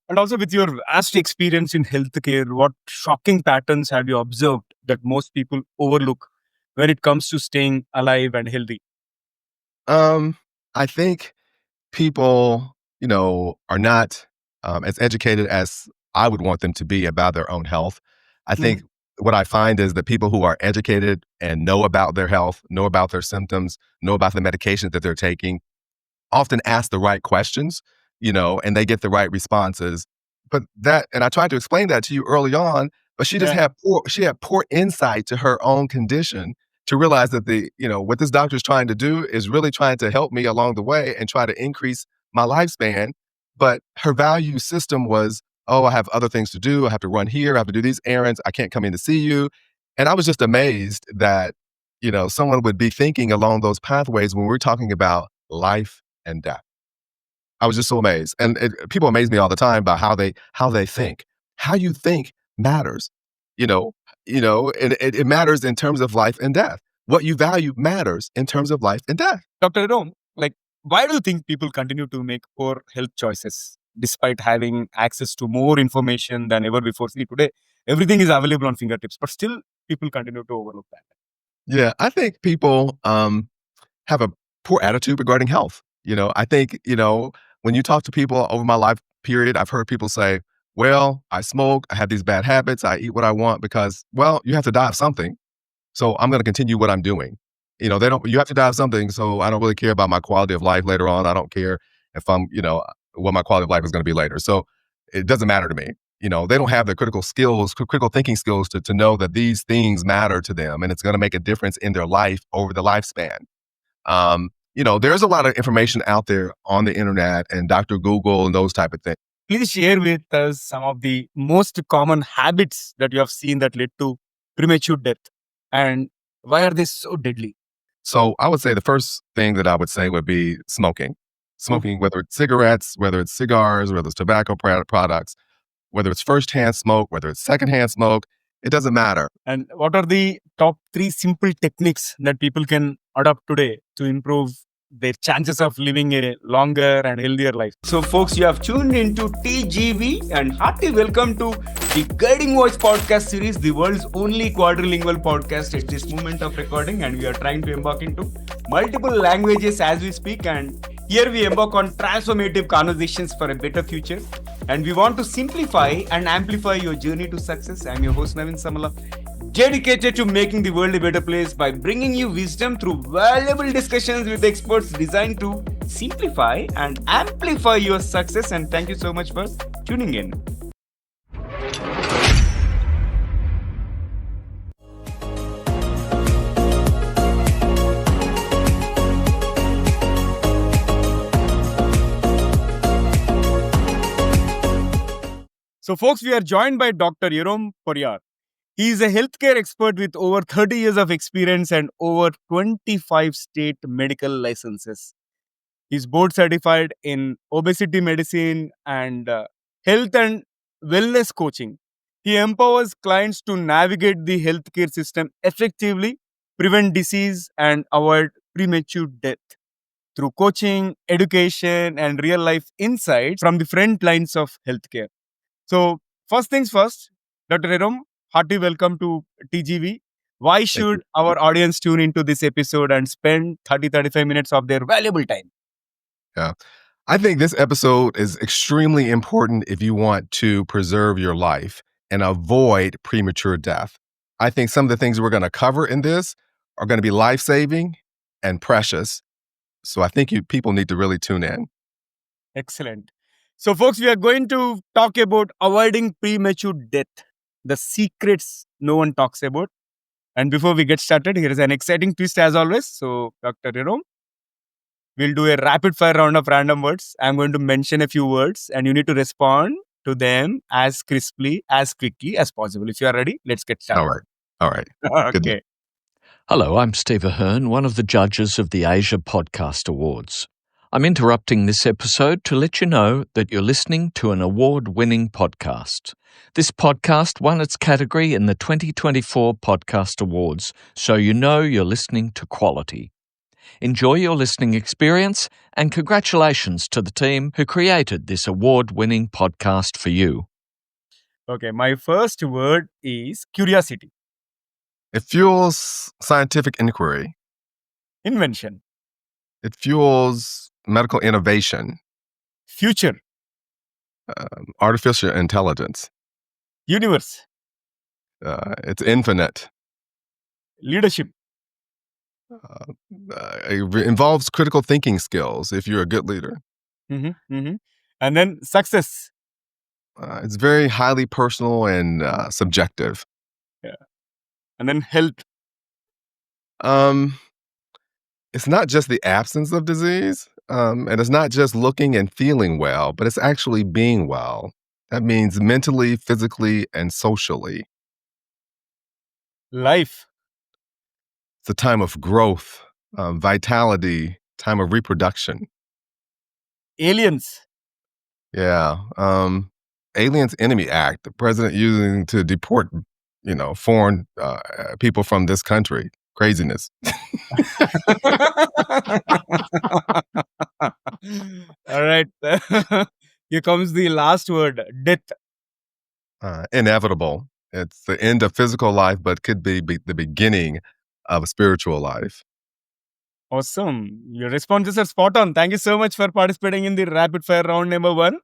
And also, with your vast experience in healthcare, what shocking patterns have you observed that most people overlook when it comes to staying alive and healthy? Um, I think people, are not as educated as I would want them to be about their own health. I think Mhm. what I find is that people who are educated and know about their health, know about their symptoms, know about the medications that they're taking, often ask the right questions, and they get the right responses. And I tried to explain that to you early on, but Yeah. she had poor insight to her own condition to realize that what this doctor is trying to do is really trying to help me along the way and try to increase my lifespan. But her value system was, oh, I have other things to do. I have to run here. I have to do these errands. I can't come in to see you. And I was just amazed that, someone would be thinking along those pathways when we're talking about life and death. I was just so amazed, and people amaze me all the time about how they think. How you think matters, you know, and it matters in terms of life and death. What you value matters in terms of life and death. Dr. Jerome, why do you think people continue to make poor health choices despite having access to more information than ever before? See, today, everything is available on fingertips, but still people continue to overlook that. Yeah, I think people have a poor attitude regarding health. I think when you talk to people over my life period, I've heard people say, "Well, I smoke. I have these bad habits. I eat what I want because, well, you have to die of something. So I'm going to continue what I'm doing." They don't, you have to die of something. So I don't really care about my quality of life later on. I don't care if what my quality of life is going to be later. So it doesn't matter to me. They don't have the critical skills, critical thinking skills to know that these things matter to them and it's going to make a difference in their life over the lifespan. There's a lot of information out there on the internet and Dr. Google and those type of things. Please share with us some of the most common habits that you have seen that led to premature death and why are they so deadly? So I would say the first thing that I would say would be smoking. Oof. Smoking, whether it's cigarettes, whether it's cigars, whether it's tobacco products, whether it's firsthand smoke, whether it's secondhand smoke, it doesn't matter. And what are the top 3 simple techniques that people can adopt today to improve their chances of living a longer and healthier life? So, folks, you have tuned into TGV and hearty welcome to the Guiding Voice podcast series, the world's only quadrilingual podcast at this moment of recording. And we are trying to embark into multiple languages as we speak. And here we embark on transformative conversations for a better future. And we want to simplify and amplify your journey to success. I'm your host, Navin Samala, dedicated to making the world a better place by bringing you wisdom through valuable discussions with experts designed to simplify and amplify your success. And thank you so much for tuning in. So, folks, we are joined by Dr. Jerome Puryear. He is a healthcare expert with over 30 years of experience and over 25 state medical licenses. He's board certified in obesity medicine and health and wellness coaching. He empowers clients to navigate the healthcare system effectively, prevent disease, and avoid premature death through coaching, education, and real life insights from the front lines of healthcare. So, first things first, Dr. Jerome, hearty welcome to TGV. Why Thank you. should our audience tune into this episode and spend 30-35 minutes of their valuable time? Yeah. I think this episode is extremely important if you want to preserve your life and avoid premature death. I think some of the things we're going to cover in this are going to be life-saving and precious. So I think people need to really tune in. Excellent. So, folks, we are going to talk about avoiding premature death, the secrets no one talks about. And before we get started, here is an exciting twist as always. So, Dr. Jerome, we'll do a rapid fire round of random words. I'm going to mention a few words and you need to respond to them as crisply, as quickly as possible. If you are ready, let's get started. All right. Good. Okay. Hello, I'm Steve Ahern, one of the judges of the Asia Podcast Awards. I'm interrupting this episode to let you know that you're listening to an award-winning podcast. This podcast won its category in the 2024 Podcast Awards, so you know you're listening to quality. Enjoy your listening experience, and congratulations to the team who created this award-winning podcast for you. Okay, my first word is curiosity, It fuels scientific inquiry. invention, It fuels medical innovation, future, artificial intelligence. universe, It's infinite. leadership, It involves critical thinking skills if you're a good leader. and then success. It's very highly personal and subjective. Yeah. And then health. Um, it's not just the absence of disease, and it's not just looking and feeling well, but it's actually being well. That means mentally, physically, and socially. Life, It's a time of growth, vitality, time of reproduction. aliens, Yeah. Aliens Enemy Act, the president using to deport, foreign people from this country. Craziness. all right. Here comes the last word, death. Inevitable. It's the end of physical life, but could be the beginning of a spiritual life. Awesome. Your responses are spot on. Thank you so much for participating in the rapid fire round number 1.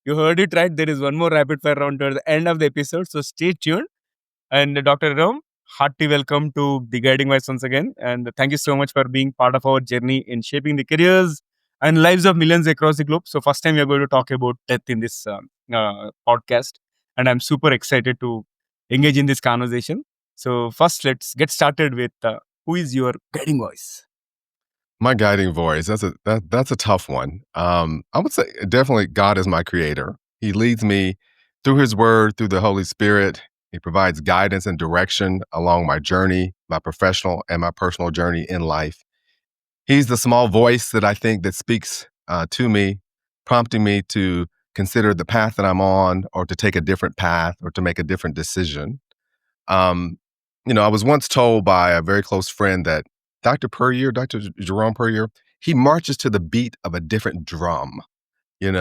You heard it right. There is one more rapid fire round toward the end of the episode. So stay tuned. And Dr. Ram, hearty welcome to the Guiding Voice once again. And thank you so much for being part of our journey in shaping the careers and lives of millions across the globe. So first time we are going to talk about death in this podcast. And I'm super excited to engage in this conversation. So first, let's get started with who is your guiding voice? My guiding voice, that's a tough one. I would say definitely God is my creator. He leads me through his word, through the Holy Spirit. He provides guidance and direction along my journey, my professional and my personal journey in life. He's the small voice that I think that speaks to me, prompting me to consider the path that I'm on or to take a different path or to make a different decision. Um, I was once told by a very close friend that Dr. Jerome Puryear, he marches to the beat of a different drum, and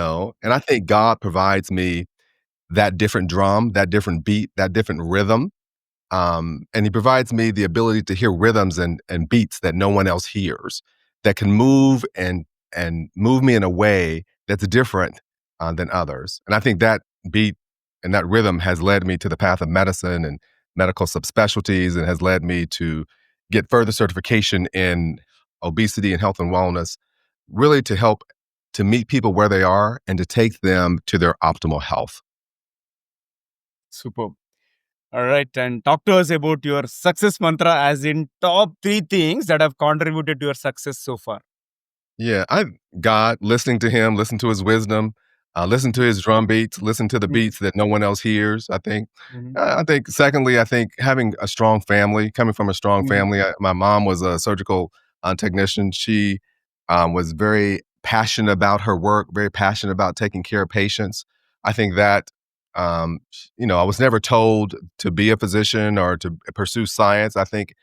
I think God provides me that different drum, that different beat, that different rhythm. And he provides me the ability to hear rhythms and beats that no one else hears, that can move move me in a way that's different than others. And I think that beat and that rhythm has led me to the path of medicine and medical subspecialties, and has led me to get further certification in obesity and health and wellness, really to help to meet people where they are and to take them to their optimal health. Superb. All right. And talk to us about your success mantra, as in top 3 things that have contributed to your success so far. Yeah, God, listening to him, listen to his wisdom, listen to his drum beats, listen to the Mhm. beats that no one else hears. Mhm. I think secondly, I think having a strong family, coming from a strong Mhm. family. My mom was a surgical technician. She was very passionate about her work, very passionate about taking care of patients. I think that, I was never told to be a physician or to pursue science. I think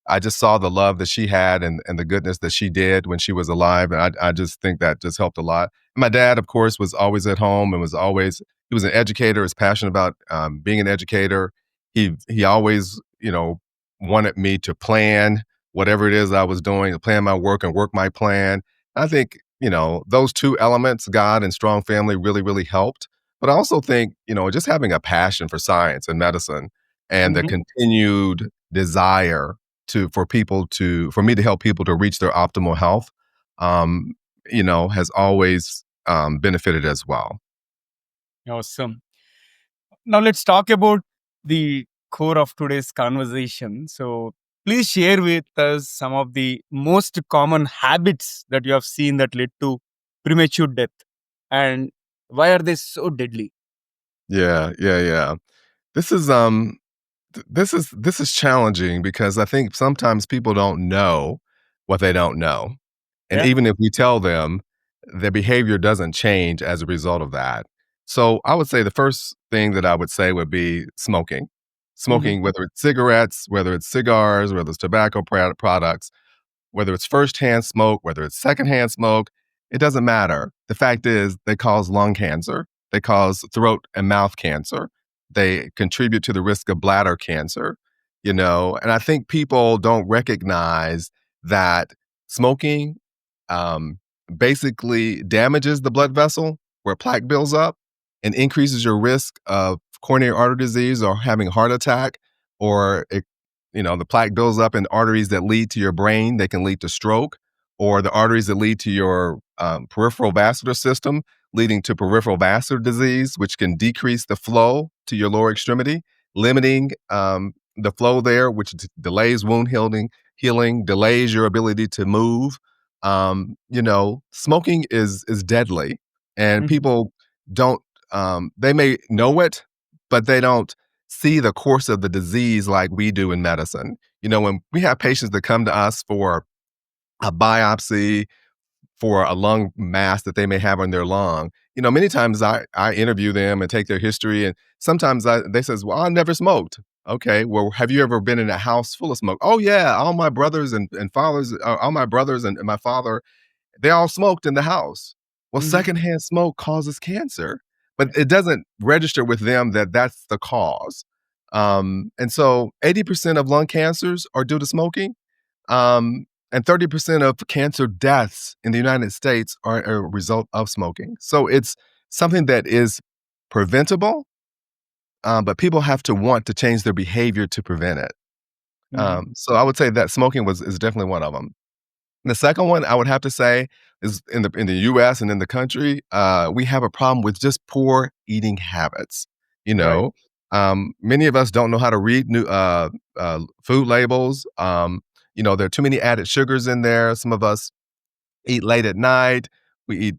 I just saw the love that she had and the goodness that she did when she was alive. And I just think that just helped a lot. My dad, of course, was always at home and he was an educator, was passionate about being an educator. He always, wanted me to plan whatever it is I was doing, to plan my work and work my plan. I think, those two elements, God and strong family, really, really helped. But I also think, just having a passion for science and medicine and the Mhm. continued desire for me to help people to reach their optimal health, um, has always benefited as well. Awesome. Now let's talk about the core of today's conversation. So please share with us some of the most common habits that you have seen that led to premature death, and why are they so deadly? Yeah, yeah, yeah. This is this is challenging because I think sometimes people don't know what they don't know. And Yeah. even if we tell them, their behavior doesn't change as a result of that. So I would say the first thing that I would say would be smoking. Mhm. Smoking, whether it's cigarettes, whether it's cigars, whether it's tobacco products, whether it's firsthand smoke, whether it's secondhand smoke, it doesn't matter. The fact is, they cause lung cancer, they cause throat and mouth cancer, they contribute to the risk of bladder cancer, and I think people don't recognize that smoking um, basically damages the blood vessel where plaque builds up and increases your risk of coronary artery disease or having a heart attack, or the plaque builds up in arteries that lead to your brain. They can lead to stroke, or the arteries that lead to your peripheral vascular system, leading to peripheral vascular disease, which can decrease the flow to your lower extremity, limiting the flow there, which delays wound healing, delays your ability to move. Smoking is deadly, and Mhm. people don't. They may know it, but they don't see the course of the disease like we do in medicine. When we have patients that come to us for a biopsy for a lung mass that they may have on their lung, many times I interview them and take their history, and sometimes they says, "Well, I never smoked." Okay, well, have you ever been in a house full of smoke? Oh yeah, all my brothers and fathers, all my brothers and my father, they all smoked in the house. Well, Mhm. secondhand smoke causes cancer, but Yeah. it doesn't register with them that that's the cause. And so 80% of lung cancers are due to smoking. And 30% of cancer deaths in the United States are a result of smoking. So it's something that is preventable, but people have to want to change their behavior to prevent it. Mhm. So I would say that smoking is definitely one of them. The second one I would have to say is in the US and in the country, we have a problem with just poor eating habits. You Right. know, Many of us don't know how to read new food labels. There are too many added sugars in there. Some of us eat late at night. We eat,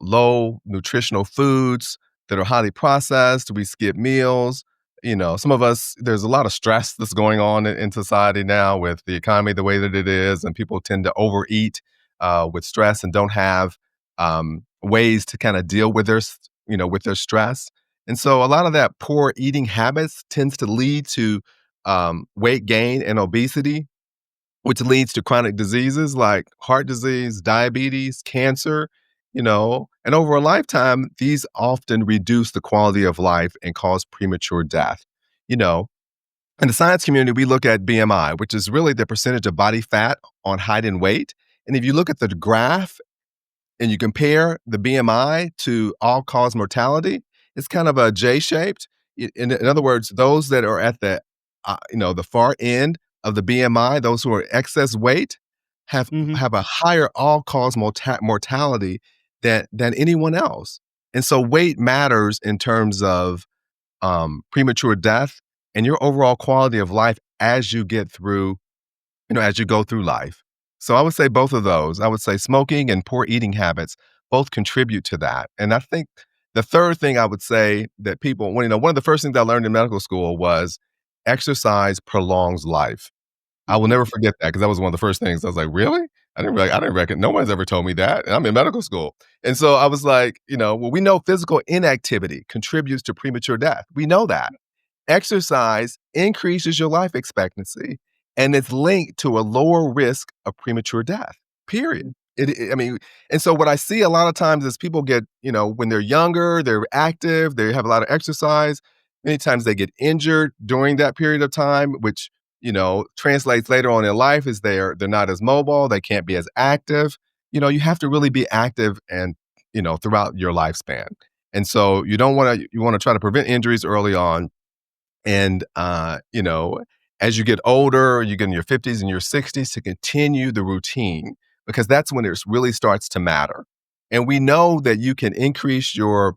low nutritional foods that are highly processed. We skip meals. Some of us, there's a lot of stress that's going on in society now with the economy the way that it is, and people tend to overeat with stress and don't have ways to kind of deal with with their stress. And so a lot of that poor eating habits tends to lead to weight gain and obesity, which leads to chronic diseases like heart disease, diabetes, cancer, and over a lifetime, these often reduce the quality of life and cause premature death. You know, in the science community, we look at BMI, which is really the percentage of body fat on height and weight. And if you look at the graph and you compare the BMI to all-cause mortality, it's kind of a J-shaped. In other words, those that are at the far end of the BMI, those who are excess weight, have Mhm. have a higher all-cause mortality than anyone else. And so weight matters in terms of premature death and your overall quality of life as you go through life. So I would say both of those. I would say smoking and poor eating habits both contribute to that. And I think the third thing I would say that one of the first things I learned in medical school was exercise prolongs life. I will Mhm. never forget that because that was one of the first things I was like, really? I didn't reckon. No one's ever told me that. And I'm in medical school. And so I was like, well, we know physical inactivity contributes to premature death. We know that. Exercise increases your life expectancy, and it's linked to a lower risk of premature death, period. I mean, and so what I see a lot of times is people get, when they're younger, they're active, they have a lot of exercise. Many times they get injured during that period of time, which, translates later on in life as they're not as mobile, they can't be as active. You have to really be active and, throughout your lifespan. And so you want to try to prevent injuries early on, and, as you get older, you get in your 50s and your 60s, to continue the routine, because that's when it really starts to matter. And we know that you can increase you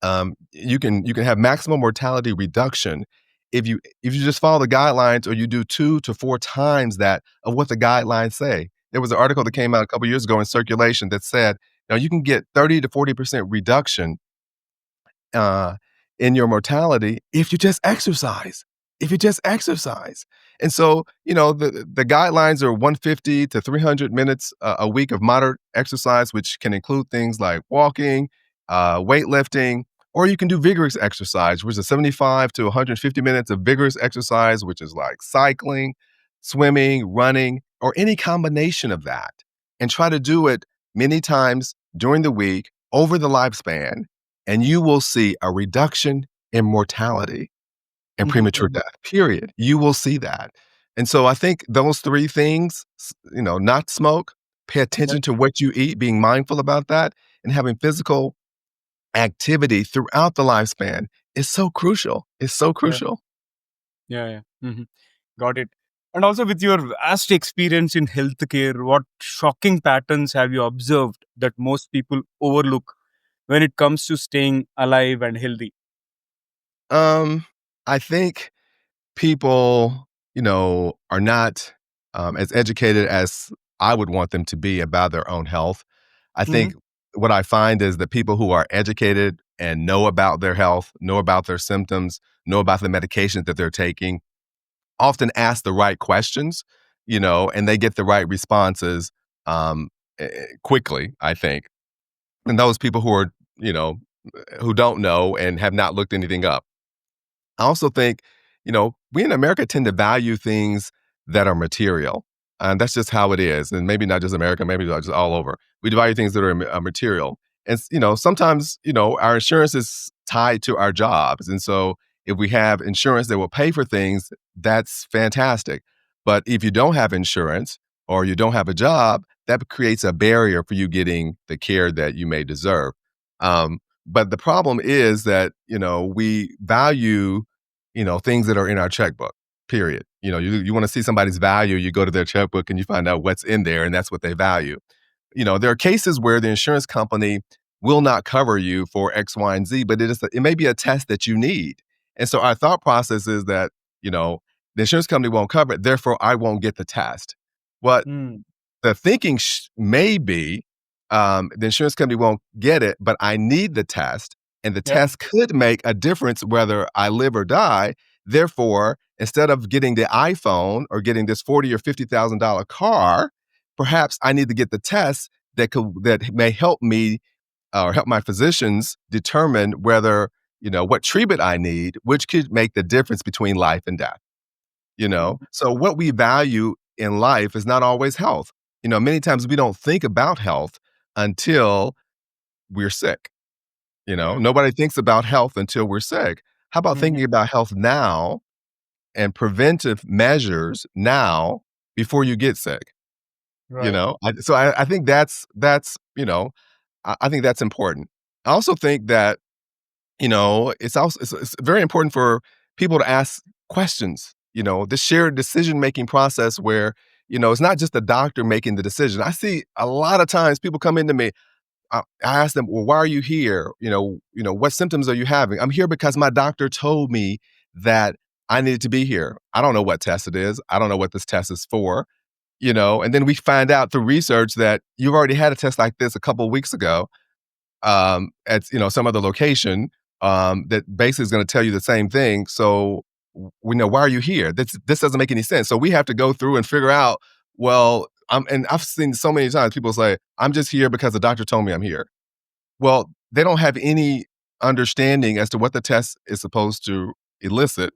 can have maximum mortality reduction if you just follow the guidelines, or you do 2 to 4 times that of what the guidelines say. There was an article that came out a couple years ago in Circulation that said, you can get 30 to 40% reduction uh, in your mortality if you just exercise. If you just exercise. And so, the guidelines are 150 to 300 minutes a week of moderate exercise, which can include things like walking, weightlifting, or you can do vigorous exercise, which is 75 to 150 minutes of vigorous exercise, which is like cycling, swimming, running. or any combination of that, and try to do it many times during the week over the lifespan, and you will see a reduction in mortality and premature Mhm. death, period. You will see that. And so I think those three things, not smoke, pay Yeah, attention to what you eat, being mindful about that, and having physical activity throughout the lifespan is so crucial. It's so yeah, crucial. yeah. Got it. And also, with your vast experience in healthcare, what shocking patterns have you observed that most people overlook when it comes to staying alive and healthy? Um, I think people, are not as educated as I would want them to be about their own health. I Hmm. think what I find is that people who are educated and know about their health, know about their symptoms, know about the medications that they're taking, often ask the right questions, and they get the right responses um, quickly, I think. And those people who are, you know, who don't know and have not looked anything up. I also think, we in America tend to value things that are material. And that's just how it is. And maybe not just America, maybe just all over. We value things that are material. And, sometimes, our insurance is tied to our jobs. And so if we have insurance that will pay for things, that's fantastic. But if you don't have insurance or you don't have a job, that creates a barrier for you getting the care that you may deserve. But the problem is that, we value things that are in our checkbook, period. You want to see somebody's value, you go to their checkbook and you find out what's in there, and that's what they value. There are cases where the insurance company will not cover you for X, Y, and Z, but it may be a test that you need. And so our thought process is that, the insurance company won't cover it, therefore I won't get the test. What Mm. the thinking may be, the insurance company won't get it, but I need the test, and the Yeah. test could make a difference whether I live or die. Therefore, instead of getting the iPhone or getting this $40 or $50,000 car, perhaps I need to get the test that may help me or help my physicians determine whether what treatment I need, which could make the difference between life and death. Mhm. So what we value in life is not always health. Many times we don't think about health until we're sick. Yeah. Nobody thinks about health until we're sick. How about thinking Mhm. about health now and preventive measures now before you get sick? Right. I think I think that's important. I also think that it's very important for people to ask questions. This shared decision making process where it's not just the doctor making the decision. I see a lot of times people come into me. I ask them, "Well, why are you here? What symptoms are you having?" "I'm here because my doctor told me that I needed to be here." I don't know what test it is. I don't know what this test is for. And then we find out through research that you've already had a test like this a couple of weeks ago at some other location that basically is going to tell you the same thing. So we know, why are you here? This doesn't make any sense. So we have to go through and figure out. Well, and I've seen so many times people say, "I'm just here because the doctor told me I'm here." Well, they don't have any understanding as to what the test is supposed to elicit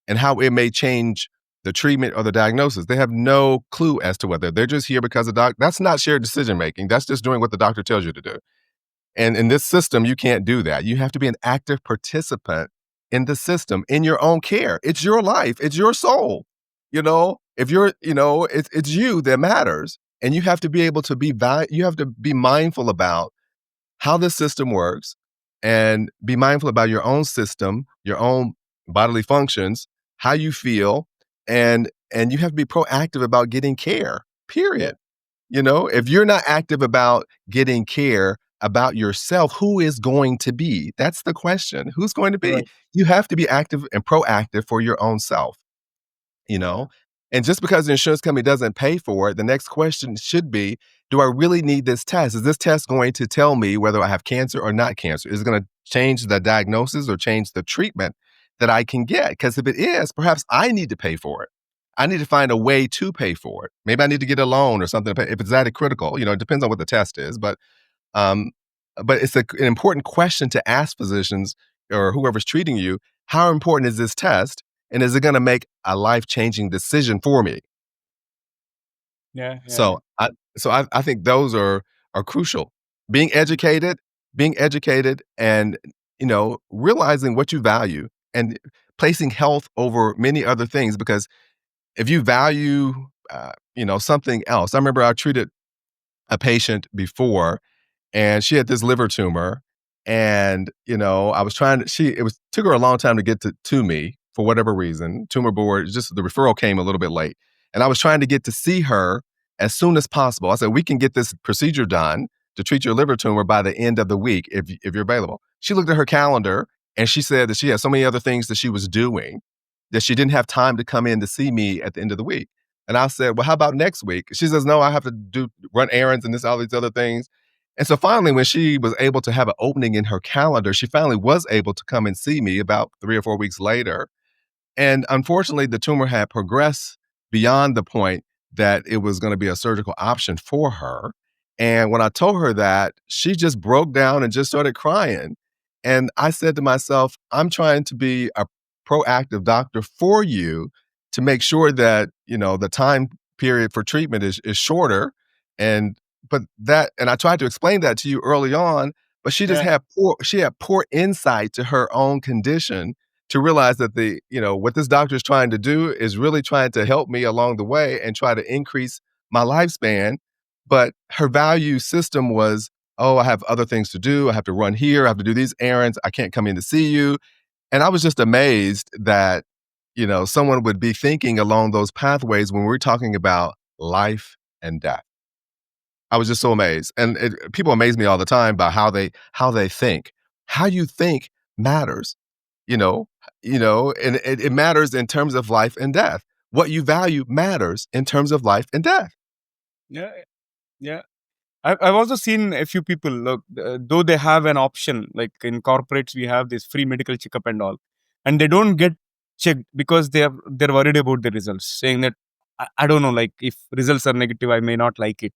and how it may change the treatment or the diagnosis. They have no clue as to whether they're just here because the doc. That's not shared decision making. That's just doing what the doctor tells you to do. And in this system, you can't do that. You have to be an active participant in the system, in your own care. It's your life, it's your soul. If you're, it's you that matters. And you have to be able to you have to be mindful about how the system works and be mindful about your own system, your own bodily functions, how you feel, and you have to be proactive about getting care. Yeah. Period. If you're not active about getting care about yourself, who is going to be? That's the question. Who's going to be? Right. You have to be active and proactive for your own self, you Yeah. know? And just because the insurance company doesn't pay for it, the next question should be, do I really need this test? Is this test going to tell me whether I have cancer or not cancer? Is it going to change the diagnosis or change the treatment that I can get? Because if it is, perhaps I need to pay for it. I need to find a way to pay for it. Maybe I need to get a loan or something to pay, if it's that critical. It depends on what the test is, um, but it's an important question to ask physicians or whoever's treating you. How important is this test? And is it going to make a life changing decision for me? Yeah, yeah, So I think those are crucial. Being educated, being educated and, realizing what you value and placing health over many other things because if you value, something else. I remember I treated a patient before and she had this liver tumor and I was trying to she it was took her a long time to get to me for whatever reason. Tumor board, just the referral came a little bit late. And I was trying to get to see her as soon as possible. I said, "We can get this procedure done to treat your liver tumor by the end of the week if you're available." She looked at her calendar and she said that she had so many other things that she was doing that she didn't have time to come in to see me at the end of the week. And I said, "Well, how about next week?" She says, "No, I have to run errands and all these other things." And so finally, when she was able to have an opening in her calendar, she finally was able to come and see me about 3 or 4 weeks later. And unfortunately, the tumor had progressed beyond the point that it was gonna be a surgical option for her. And when I told her that, she just broke down and just started crying. And I said to myself, "I'm trying to be a proactive doctor for you to make sure that, the time period for treatment is shorter." And I tried to explain that to you early on, but yeah, she had poor insight to her own condition to realize that what this doctor is trying to do is really trying to help me along the way and try to increase my lifespan. But her value system was, oh, I have other things to do. I have to run here. I have to do these errands. I can't come in to see you. And I was just amazed that, someone would be thinking along those pathways when we're talking about life and death. I was just so amazed. And people amaze me all the time by how they think. How you think matters, you know, and it matters in terms of life and death. What you value matters in terms of life and death. yeah, yeah. I've also seen a few people, look, though they have an option, like in corporates, we have this free medical checkup and all, and they don't get checked because they're worried about the results, saying that I don't know, like if results are negative, I may not like it.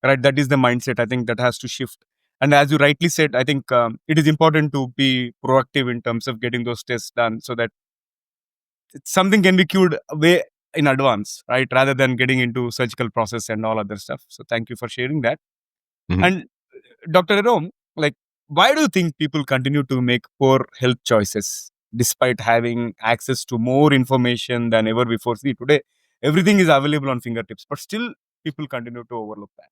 Right? That is the mindset. I think that has to shift. And as you rightly said, I think it is important to be proactive in terms of getting those tests done, so that something can be cured way in advance, right? Rather than getting into surgical process and all other stuff. So thank you for sharing that. Mhm. And Dr. Jerome, like, why do you think people continue to make poor health choices despite having access to more information than ever before? See, today everything is available on fingertips, but still people continue to overlook that.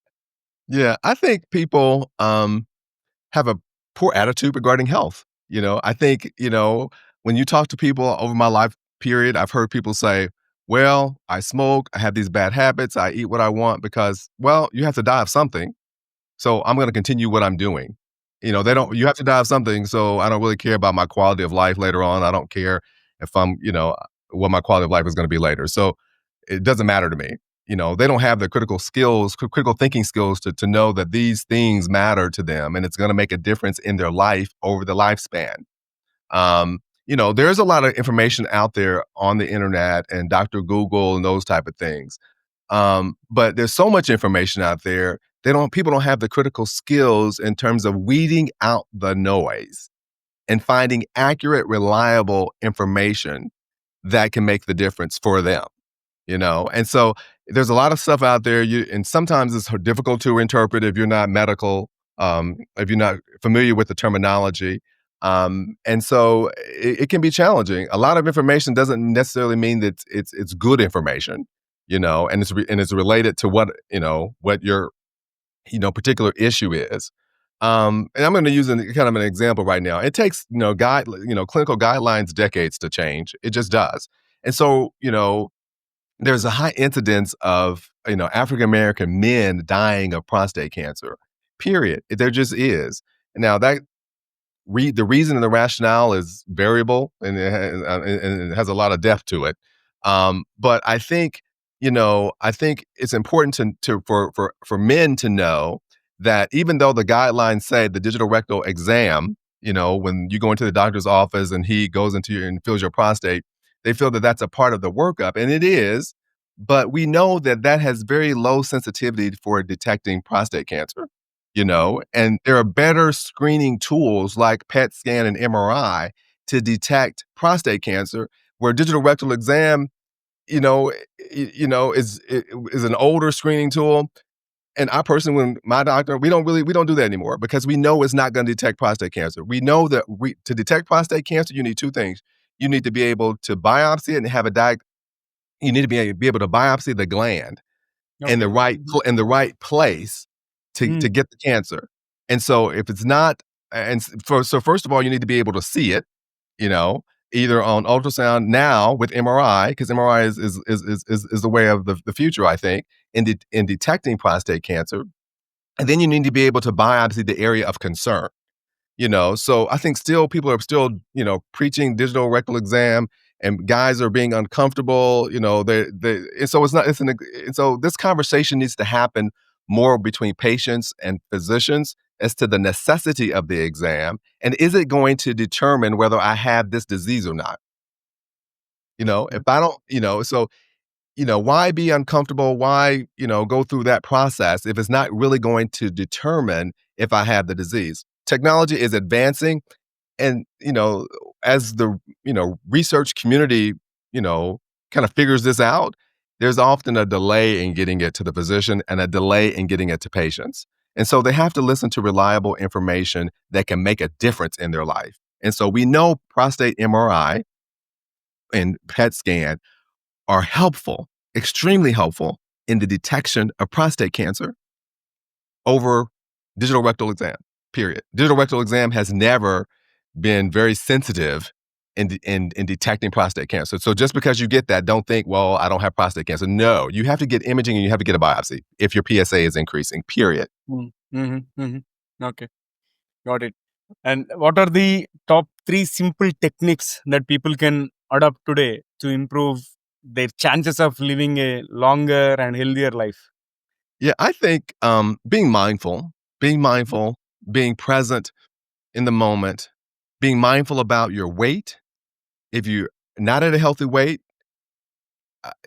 Yeah, I think people have a poor attitude regarding health. I think, when you talk to people over my life period, I've heard people say, "Well, I smoke, I have these bad habits, I eat what I want because, well, you have to die of something. So I'm gonna continue what I'm doing." They don't you have to die of something, so I don't really care about my quality of life later on. I don't care if what my quality of life is gonna be later. So it doesn't matter to me. They don't have the critical skills, critical thinking skills to know that these things matter to them and it's gonna make a difference in their life over the lifespan. There's a lot of information out there on the internet and Dr. Google and those type of things. But there's so much information out there. People don't have the critical skills in terms of weeding out the noise and finding accurate, reliable information that can make the difference for them. And so there's a lot of stuff out there. And sometimes it's difficult to interpret if you're not medical, if you're not familiar with the terminology. And so it can be challenging. A lot of information doesn't necessarily mean that it's good information, and it's related to what your particular issue is. And I'm going to use kind of an example right now. It takes clinical guidelines decades to change. It just does. And so there's a high incidence of African American men dying of prostate cancer. Period. There just is. Now that the reason and the rationale is variable and it has a lot of depth to it. But I think it's important for men to know that even though the guidelines say the digital rectal exam, when you go into the doctor's office and he goes into you and feels your prostate, they feel that that's a part of the workup, and it is. But we know that that has very low sensitivity for detecting prostate cancer and there are better screening tools like PET scan and MRI to detect prostate cancer, where digital rectal exam you know, is an older screening tool. And I personally, when my doctor, we don't do that anymore because we know it's not going to detect prostate cancer. We know that to detect prostate cancer, you need two things. You need to be able to biopsy it and have a you need to be able to biopsy the gland in the Okay. in the right place to Mm. get the cancer. And so if it's not, so first of all, you need to be able to see it, you know, either on ultrasound now with MRI, because MRI is the way of the future, I think, in detecting prostate cancer. And then you need to be able to biopsy the area of concern. So I think still people are still, preaching digital rectal exam, and guys are being uncomfortable, and so and so this conversation needs to happen more between patients and physicians as to the necessity of the exam, and is it going to determine whether I have this disease or not? If I don't, why be uncomfortable? Why, go through that process if it's not really going to determine if I have the disease? Technology is advancing, and, as the, research community, you know, kind of figures this out, there's often a delay in getting it to the physician and a delay in getting it to patients. And so they have to listen to reliable information that can make a difference in their life. And so we know prostate MRI and PET scan are helpful, extremely helpful in the detection of prostate cancer over digital rectal exam, period. Digital rectal exam has never been very sensitive in detecting prostate cancer. So just because you get that, don't think, well, I don't have prostate cancer. No, you have to get imaging and you have to get a biopsy if your PSA is increasing, period. Mm. Okay, got it. And what are the top three simple techniques that people can adopt today to improve their chances of living a longer and healthier life? Yeah, I think being mindful, being present in the moment, being mindful about your weight. If you're not at a healthy weight,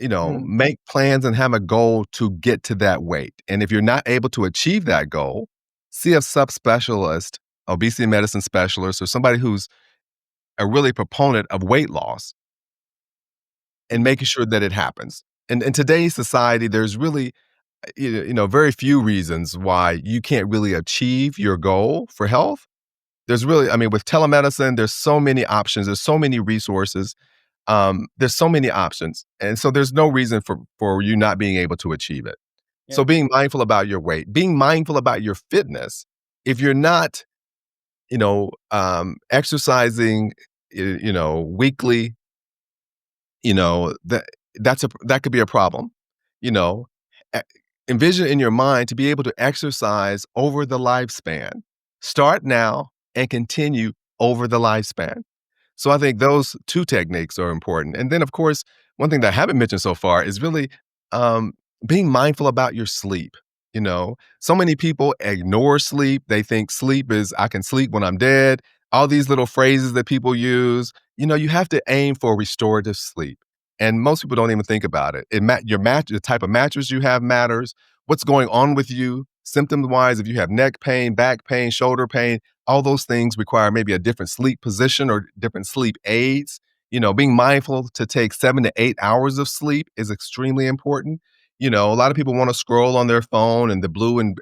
Mm. make plans and have a goal to get to that weight. And if you're not able to achieve that goal, see a subspecialist, obesity medicine specialist, or somebody who's a really proponent of weight loss and Mm. making sure that it happens. And in today's society, there's really, very few reasons why you can't really achieve your goal for health. There's really, I mean, with telemedicine, there's so many options, there's so many resources. There's so many options, and so there's no reason for you not being able to achieve it. So Yeah. being mindful about your weight, being mindful about your fitness. If you're not, exercising, weekly, that could be a problem. You know, E- envision in your mind to be able to exercise over the lifespan. Start now and continue over the lifespan. So I think those two techniques are important. And then, of course, one thing that I haven't mentioned so far is really um, being mindful about your sleep. So many people ignore sleep. They think sleep is, I can sleep when I'm dead. All these little phrases that people use. You have to aim for restorative sleep. And most people don't even think about it. The type of mattress you have matters. What's going on with you, symptom wise, if you have neck pain, back pain, shoulder pain, all those things require maybe a different sleep position or different sleep aids. Being mindful to take 7 to 8 hours of sleep is extremely important. A lot of people want to scroll on their phone, and the blue and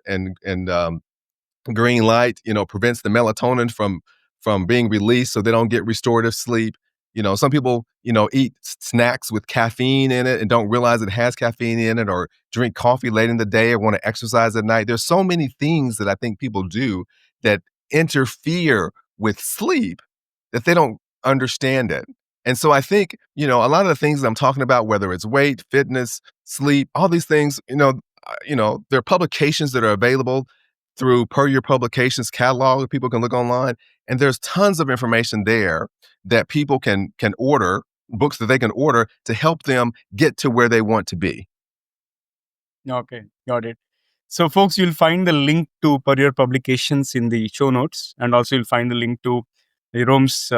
green light, prevents the melatonin from being released, so they don't get restorative sleep. Some people, eat snacks with caffeine in it and don't realize it has caffeine in it, or drink coffee late in the day, or want to exercise at night. There's so many things that I think people do that interfere with sleep that they don't understand it. And so I think, a lot of the things that I'm talking about, whether it's weight, fitness, sleep, all these things, there are publications that are available through Puryear Publications catalog that people can look online, and there's tons of information there that people can order, books that they can order to help them get to where they want to be. Okay, got it. So, folks, you'll find the link to Puryear Publications in the show notes, and also you'll find the link to Jerome's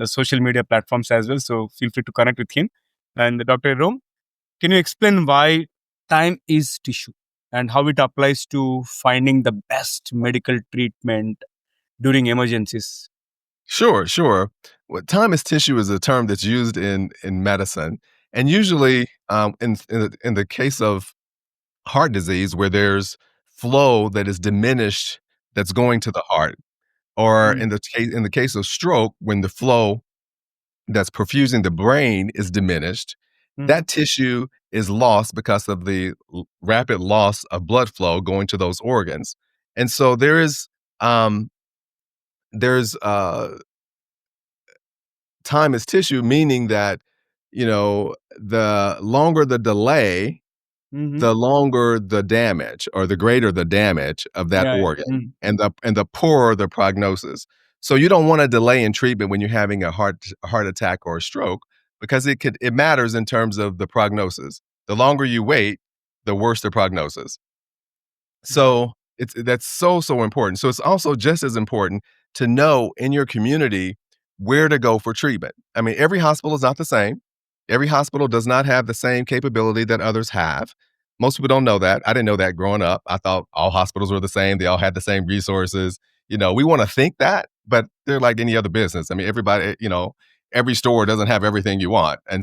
social media platforms as well. So, feel free to connect with him. And Dr. Jerome, can you explain why time is tissue and how it applies to finding the best medical treatment during emergencies? Sure, sure. Time is tissue is a term that's used in medicine, And usually, in the case of heart disease, where there's flow that is diminished that's going to the heart, or Mm, in the case of stroke, when the flow that's perfusing the brain is diminished, mhm, that tissue is lost because of the rapid loss of blood flow going to those organs. And so um, there's time is tissue, meaning that the longer the delay, mhm. the longer the damage or the greater the damage of that Yeah. organ, Mm, and the poorer the prognosis. So you don't want to delay in treatment when you're having a heart attack or a stroke, because it matters in terms of the prognosis. The longer you wait, the worse the prognosis. right. So that's so important. So it's also just as important to know in your community where to go for treatment. I mean, every hospital is not the same. Every hospital does not have the same capability that others have. Most people don't know that. I didn't know that growing up. I thought all hospitals were the same. They all had the same resources. We want to think that, but they're like any other business. I mean, every store doesn't have everything you want. Yeah.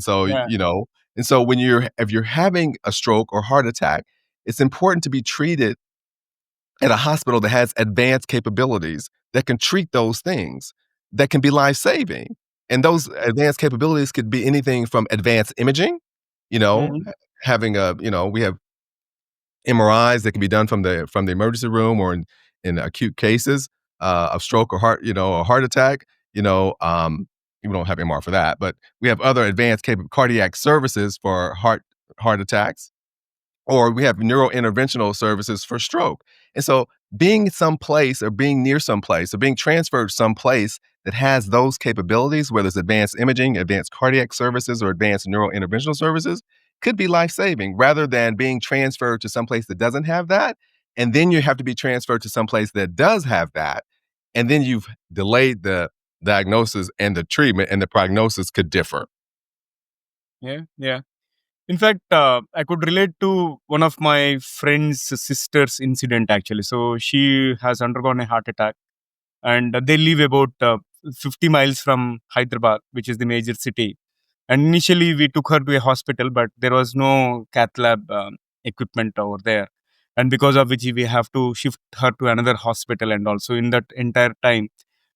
And so if you're having a stroke or heart attack, it's important to be treated at a hospital that has advanced capabilities that can treat those things, that can be life-saving. And those advanced capabilities could be anything from advanced imaging, you know, Mhm. having we have MRIs that can be done from the emergency room, or in acute cases of stroke or heart attack. We don't have MR for that, but we have other advanced cardiac services for heart attacks, or we have neurointerventional services for stroke. And so being someplace, or being near someplace, or being transferred someplace that has those capabilities, whether it's advanced imaging, advanced cardiac services, or advanced neurointerventional services, could be life-saving, rather than being transferred to someplace that doesn't have that. And then you have to be transferred to someplace that does have that. And then you've delayed the diagnosis and the treatment, and the prognosis could differ. Yeah. Yeah. In fact, I could relate to one of my friend's sister's incident actually. So she has undergone a heart attack, and they live about 50 miles from Hyderabad, which is the major city. And initially, we took her to a hospital, but there was no cath lab equipment over there. And because of which we have to shift her to another hospital. And also, in that entire time,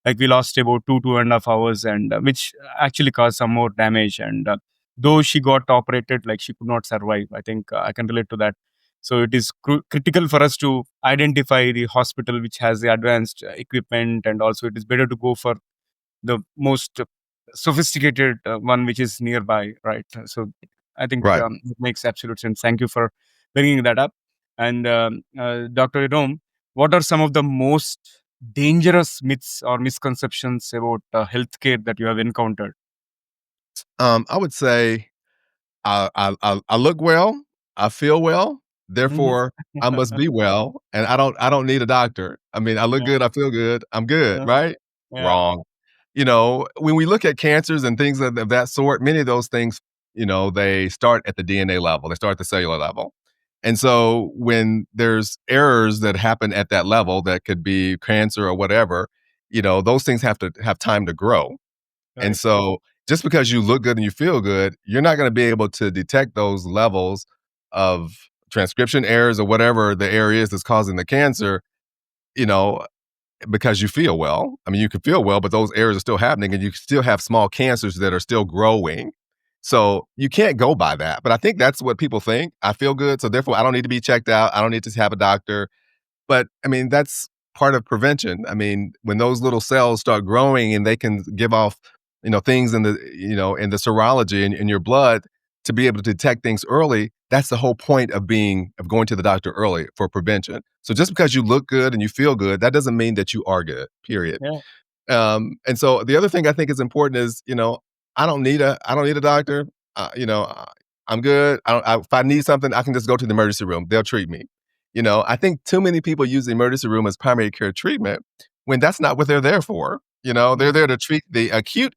like we lost about 2.5 hours, and which actually caused some more damage. And though she got operated, like she could not survive. I think I can relate to that. So it is critical for us to identify the hospital which has the advanced equipment, and also it is better to go for the most sophisticated one which is nearby, right? So I think Right. it makes absolute sense. Thank you for bringing that up. And Dr. Jerome, what are some of the most dangerous myths or misconceptions about healthcare that you have encountered? I would say I look well, I feel well, Mhm. therefore I must be well, and I don't need a doctor. I mean, I look Yeah, good, I feel good, I'm good, yeah, right? yeah, Wrong. When we look at cancers and things of that sort, many of those things, they start at the DNA level, they start at the cellular level. And so when there's errors that happen at that level, that could be cancer or whatever, those things have to have time to grow. And right. so just because you look good and you feel good, you're not gonna be able to detect those levels of transcription errors or whatever the error is that's causing the cancer, you know, because you feel well. I mean, you can feel well, but those errors are still happening, and you still have small cancers that are still growing. So you can't go by that. But I think that's what people think. I feel good, so therefore I don't need to be checked out. I don't need to have a doctor. But I mean, that's part of prevention. I mean, when those little cells start growing and they can give off, things in the serology in your blood to be able to detect things early, that's the whole point of going to the doctor early for prevention. So just because you look good and you feel good, that doesn't mean that you are good, period. Yeah, And so the other thing I think is important is, I don't need a doctor. I'm good. If I need something, I can just go to the emergency room. They'll treat me. I think too many people use the emergency room as primary care treatment when that's not what they're there for. They're mhm, there to treat the acute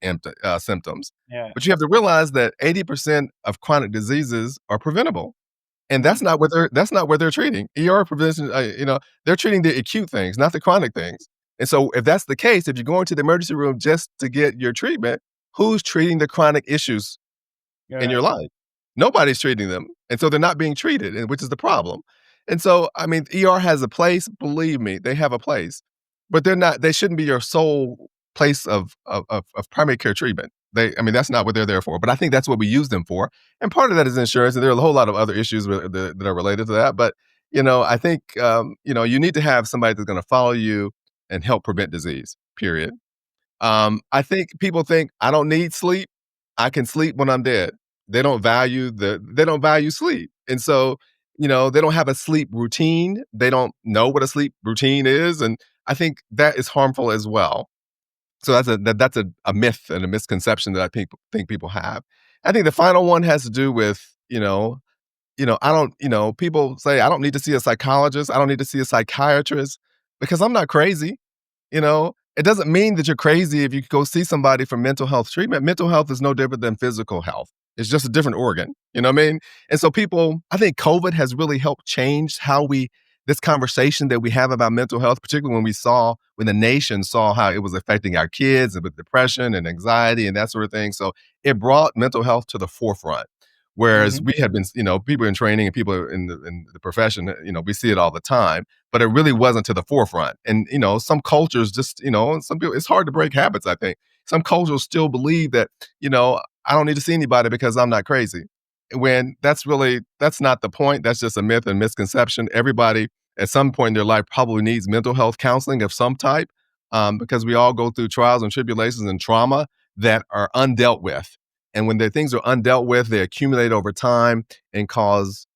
symptoms. yeah, But you have to realize that 80% of chronic diseases are preventable. And mhm, that's not what they're treating. ER prevention, they're treating the acute things, not the chronic things. And so if that's the case, if you're going to the emergency room just to get your treatment, who's treating the chronic issues you're in your right. life? Nobody's treating them, and so they're not being treated, and which is the problem. And so, I mean, ER has a place, believe me, they have a place, but they shouldn't be your sole place of primary care treatment. I mean, that's not what they're there for, but I think that's what we use them for, and part of that is insurance, and there are a whole lot of other issues that are related to that, but, I think, you need to have somebody that's gonna follow you and help prevent disease, period. I think people think, "I don't need sleep. I can sleep when I'm dead." They don't value sleep. And so, they don't have a sleep routine. They don't know what a sleep routine is, and I think that is harmful as well. So that's a myth and a misconception that think people have. I think the final one has to do with, I don't, people say, "I don't need to see a psychologist. I don't need to see a psychiatrist because I'm not crazy." It doesn't mean that you're crazy if you go see somebody for mental health treatment. Mental health is no different than physical health. It's just a different organ. You know what I mean? And so I think COVID has really helped change this conversation that we have about mental health, particularly when the nation saw how it was affecting our kids with depression and anxiety and that sort of thing. So it brought mental health to the forefront. Whereas Mhm. we have been, people in training and people in the profession, we see it all the time, but it really wasn't to the forefront. And, some cultures just, some people, it's hard to break habits, I think. Some cultures still believe that, I don't need to see anybody because I'm not crazy. When that's not the point. That's just a myth and misconception. Everybody at some point in their life probably needs mental health counseling of some type, because we all go through trials and tribulations and trauma that are undealt with. And when the things are undealt with, they accumulate over time and cause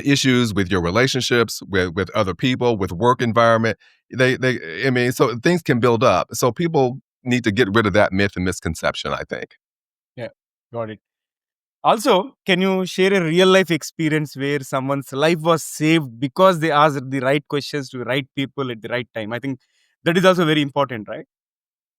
issues with your relationships, with other people, with work environment. I mean, so things can build up. So people need to get rid of that myth and misconception, I think. Yeah, got it. Also, can you share a real life experience where someone's life was saved because they asked the right questions to the right people at the right time? I think that is also very important, right?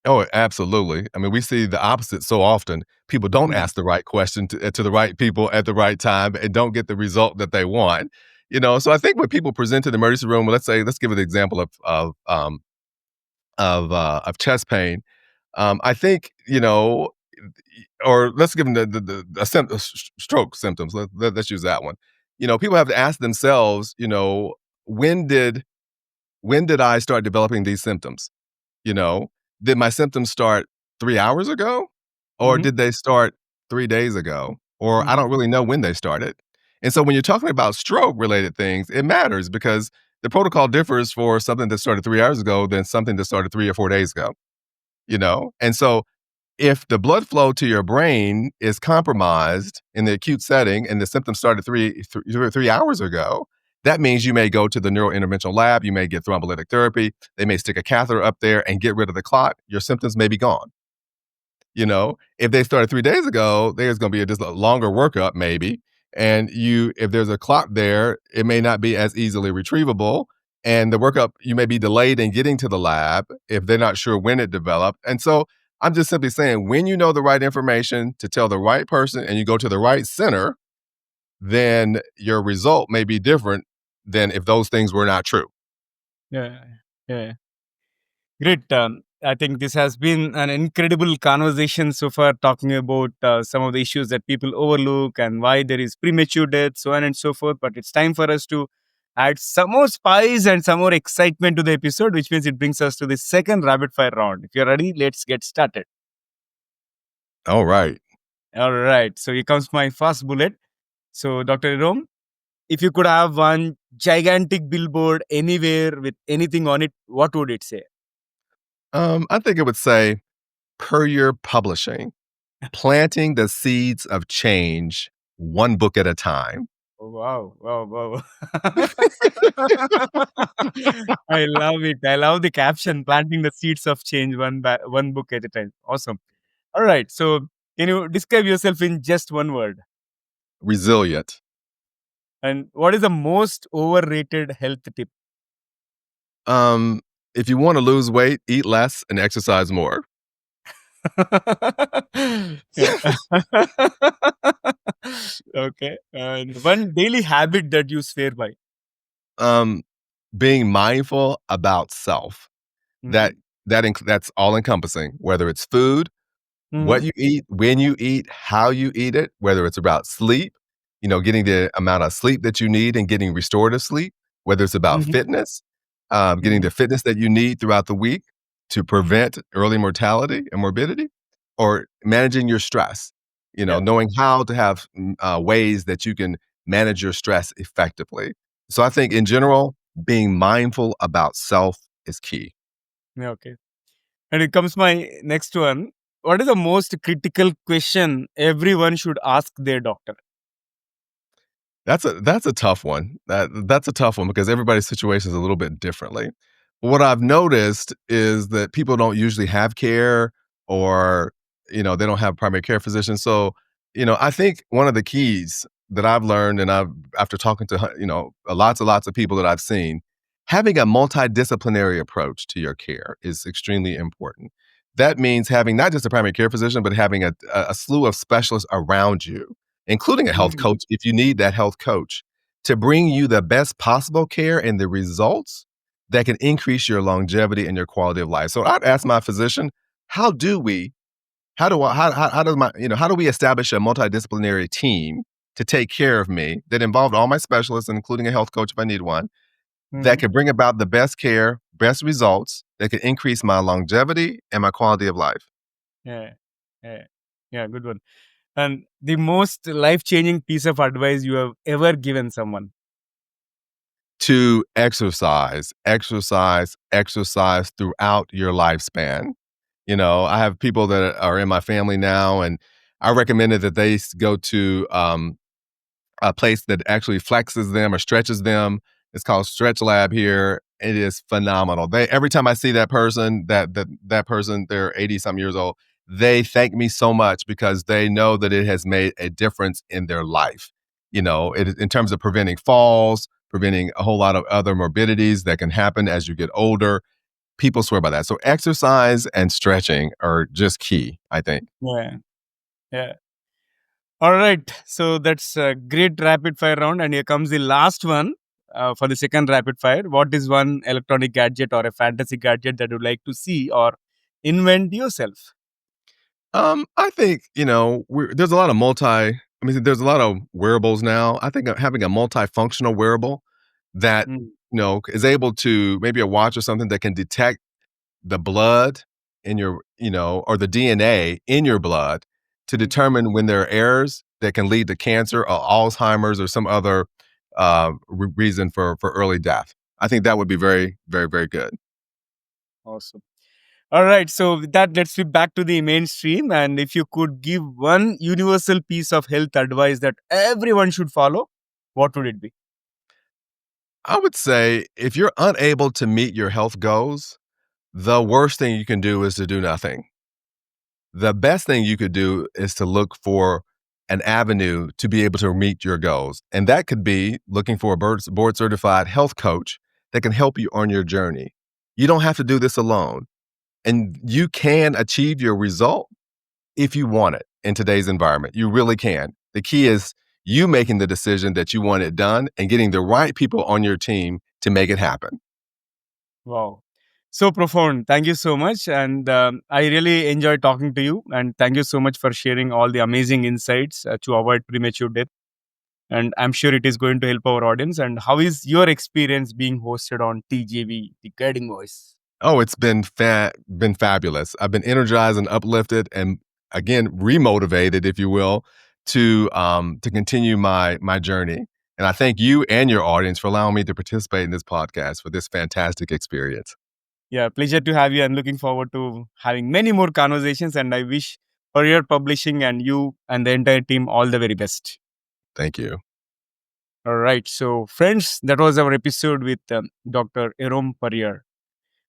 Oh, absolutely. I mean, we see the opposite so often. People don't Mm. ask the right question to the right people at the right time and don't get the result that they want. So I think when people present to the emergency room, let's give an example of chest pain. I think, or let's give them stroke symptoms. Let's use that one. People have to ask themselves, when did when did I start developing these symptoms? You know, did my symptoms start 3 hours ago, or Mhm. did they start 3 days ago? Or I Mhm. don't really know when they started. And so when you're talking about stroke-related things, it matters because the protocol differs for something that started 3 hours ago than something that started 3 or 4 days ago, And so if the blood flow to your brain is compromised in the acute setting and the symptoms started 3 hours ago, that means you may go to the neurointerventional lab, you may get thrombolytic therapy, they may stick a catheter up there and get rid of the clot, your symptoms may be gone. If they started 3 days ago, there's going to be just a longer workup, maybe. And if there's a clot there, it may not be as easily retrievable. And the workup, you may be delayed in getting to the lab if they're not sure when it developed. And so I'm just simply saying, when you know the right information to tell the right person and you go to the right center, then your result may be different than if those things were not true. Yeah, yeah. Great. I think this has been an incredible conversation so far, talking about some of the issues that people overlook and why there is premature death, so on and so forth. But it's time for us to add some more spice and some more excitement to the episode, which means it brings us to the second rapid fire round. If you're ready, let's get started. All right. All right. So here comes my first bullet. So, Dr. Jerome, if you could have one gigantic billboard anywhere with anything on it, what would it say? I think it would say Puryear Publishing, planting the seeds of change one book at a time. Oh, wow, wow, wow. I love it. I love the caption, planting the seeds of change one book at a time. Awesome. All right. So, can you describe yourself in just one word? Resilient. And what is the most overrated health tip? Um, if you want to lose weight, eat less and exercise more. Yeah. Okay. And one daily habit that you swear by. um, being mindful about self. That Mhm. that's all encompassing, whether it's food, what Mhm. you eat, when you eat, how you eat it, whether it's about sleep, getting the amount of sleep that you need and getting restorative sleep, whether it's about Mhm. fitness, getting Mhm. the fitness that you need throughout the week to prevent early mortality and morbidity, or managing your stress, Yeah. knowing how to have ways that you can manage your stress effectively. So I think in general, being mindful about self is key. Yeah. Okay. And it comes my next one. What is the most critical question everyone should ask their doctor? That's a tough one. That's a tough one because everybody's situation is a little bit differently. What I've noticed is that people don't usually have care or, they don't have primary care physicians. So, I think one of the keys that I've learned and I've after talking to, lots and lots of people that I've seen, having a multidisciplinary approach to your care is extremely important. That means having not just a primary care physician, but having a slew of specialists around you, including a health Mhm. coach if you need that health coach, to bring you the best possible care and the results that can increase your longevity and your quality of life. So I'd ask my physician, how do we, how do I, how does my, how do we establish a multidisciplinary team to take care of me that involved all my specialists, including a health coach if I need one, that Mhm. could bring about the best care, best results that could increase my longevity and my quality of life? Yeah. Yeah. Yeah. Good one. And the most life changing piece of advice you have ever given someone? To exercise, exercise, exercise throughout your lifespan. I have people that are in my family now, and I recommended that they go to a place that actually flexes them or stretches them. It's called Stretch Lab here. It is phenomenal. They every time I see that person, that person, they're 80 some years old, they thank me so much because they know that it has made a difference in their life. In terms of preventing falls, preventing a whole lot of other morbidities that can happen as you get older. People swear by that. So exercise and stretching are just key, I think. Yeah. Yeah. All right. So that's a great rapid fire round. And here comes the last one for the second rapid fire. What is one electronic gadget or a fantasy gadget that you'd like to see or invent yourself? I think, there's a lot of there's a lot of wearables now. I think having a multifunctional wearable that, Mm. is able to maybe a watch or something that can detect the blood in your, or the DNA in your blood to Mhm. determine when there are errors that can lead to cancer or Alzheimer's or some other reason for early death. I think that would be very, very, very good. Awesome. All right. So with that, let's flip back to the mainstream. And if you could give one universal piece of health advice that everyone should follow, what would it be? I would say if you're unable to meet your health goals, the worst thing you can do is to do nothing. The best thing you could do is to look for an avenue to be able to meet your goals. And that could be looking for a board certified health coach that can help you on your journey. You don't have to do this alone. And you can achieve your result if you want it in today's environment. You really can. The key is you making the decision that you want it done and getting the right people on your team to make it happen. Wow. So profound. Thank you so much. And I really enjoyed talking to you. And thank you so much for sharing all the amazing insights to avoid premature death. And I'm sure it is going to help our audience. And how is your experience being hosted on TGV, the guiding voice? Oh, it's been fabulous. I've been energized and uplifted and again remotivated, if you will, to continue my journey. And I thank you and your audience for allowing me to participate in this podcast for this fantastic experience. Yeah, pleasure to have you and looking forward to having many more conversations. And I wish for your publishing and you and the entire team all the very best. Thank you. All right. So, friends, that was our episode with Dr. Jerome Puryear.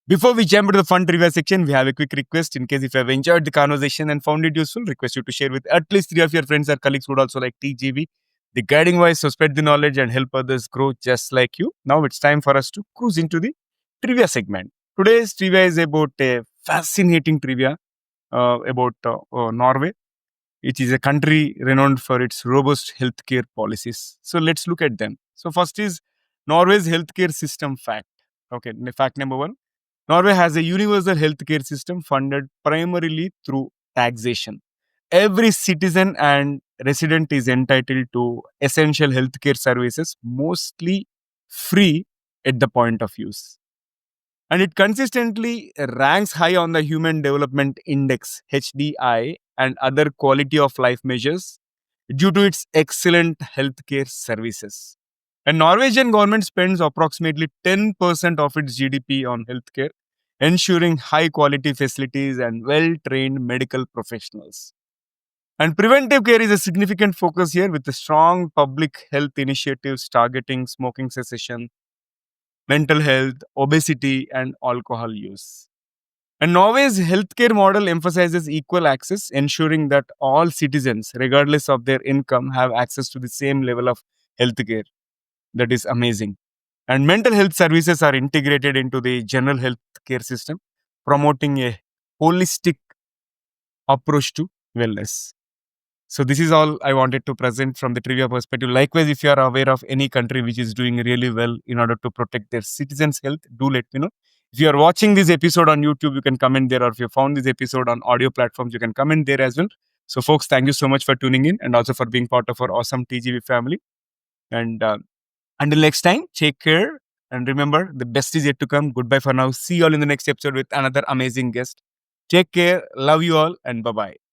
Before we jump into the fun trivia section, we have a quick request. In case if you have enjoyed the conversation and found it useful, request you to share with at least three of your friends or colleagues who would also like TGV, the guiding voice, so spread the knowledge and help others grow just like you. Now it's time for us to cruise into the trivia segment. Today's trivia is about a fascinating trivia about Norway, which is a country renowned for its robust healthcare policies. So let's look at them. So first is Norway's healthcare system fact. Okay, fact number one. Norway has a universal healthcare system funded primarily through taxation. Every citizen and resident is entitled to essential healthcare services, mostly free at the point of use. And it consistently ranks high on the Human Development Index (HDI) and other quality of life measures due to its excellent healthcare services. And Norwegian government spends approximately 10% of its GDP on healthcare, ensuring high quality facilities and well trained medical professionals. And preventive care is a significant focus here with the strong public health initiatives targeting smoking cessation, mental health, obesity, and alcohol use. And Norway's healthcare model emphasizes equal access, ensuring that all citizens, regardless of their income, have access to the same level of healthcare. That is amazing. And mental health services are integrated into the general health care system, promoting a holistic approach to wellness. So this is all I wanted to present from the trivia perspective. Likewise, if you are aware of any country which is doing really well in order to protect their citizens' health, do let me know. If you are watching this episode on YouTube, you can comment there, or if you found this episode on audio platforms, you can comment there as well. So folks, thank you so much for tuning in and also for being part of our awesome TGV family. And until next time, take care. And remember, the best is yet to come. Goodbye for now. See you all in the next episode with another amazing guest. Take care. Love you all and bye-bye.